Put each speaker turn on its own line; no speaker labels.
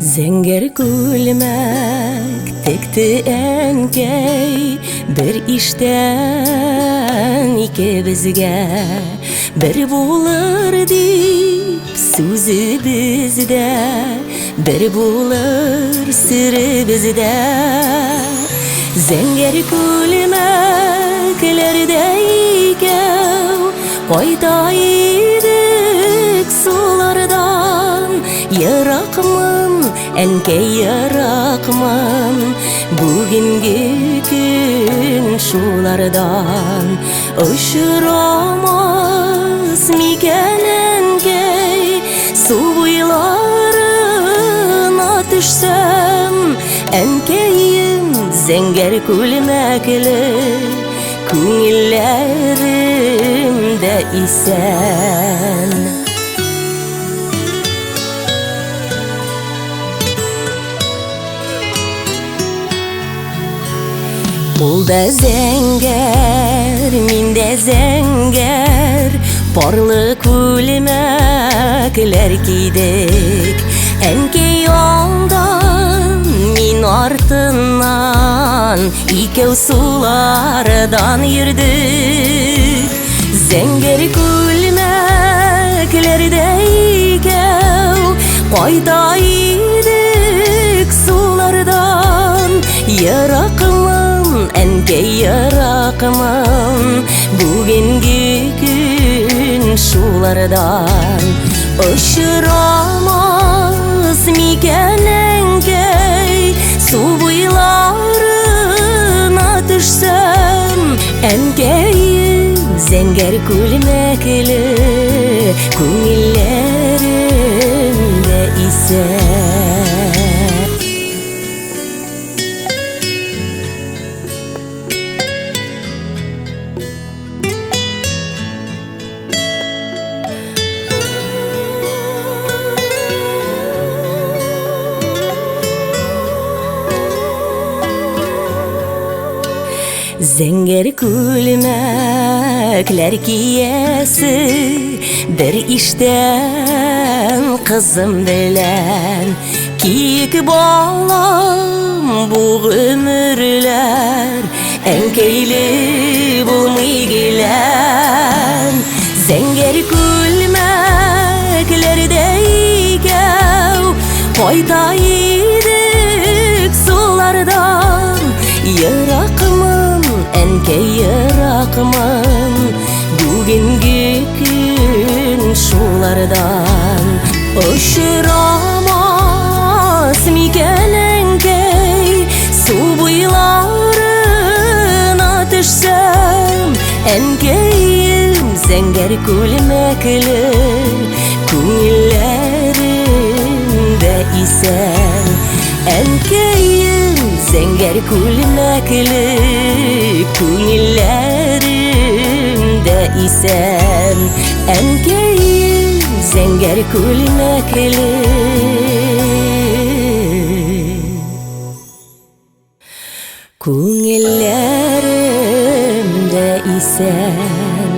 Зәңгәр күлмәк текте әнкәй, бер иштән икебезгә бер булыр дип сүзебездә, бер булыр серебездә. Зәңгәр күлмәкләрдә икәү кайта идек сулардан. Яракмын, әнкәй, яракмын, бүгенге көн шулардан. Очрамас микән әнкәй, су буйларына төшсәм, әнкәем, зәңгәр күлмәкле, күңелләрем дә исән. Ул да зәңгәр, мин дә зәңгәр, парлы күлмәкләр кидек. Әнкәй алдан, мин артыннан, икәү сулардан йөрдек. Зәңгәр күлмәкләрдә икәү кайта идек сулардан. Яракмын, әнкәй, яракмын, бүгенге көн шулардан. Очрамас микән әнкәй, су буйларына төшсәм, әнкәем, зәңгәр күлмәкле, күңелләрем дә исән. Зәңгәр күлмәкләр киясе, бер иштән кызым белән. Кик балам бу гомерләр, әнкәйле булмый гелән. Зәңгәр күлмәкләрдә икәү кайта идек сулардан. Яракмын, әнкәй, яракмын, бүгенге көн шулардан. Очрамас микән әнкәй, су буйларына төшсәм, әнкәем, зәңгәр күлмәкле, күңелләрем дә исән. Әнкәем, зәңгәр күлмәкле, күңелләрем дә исән. Әнкәем, зәңгәр күлмәкле, күңелләрем дә исән.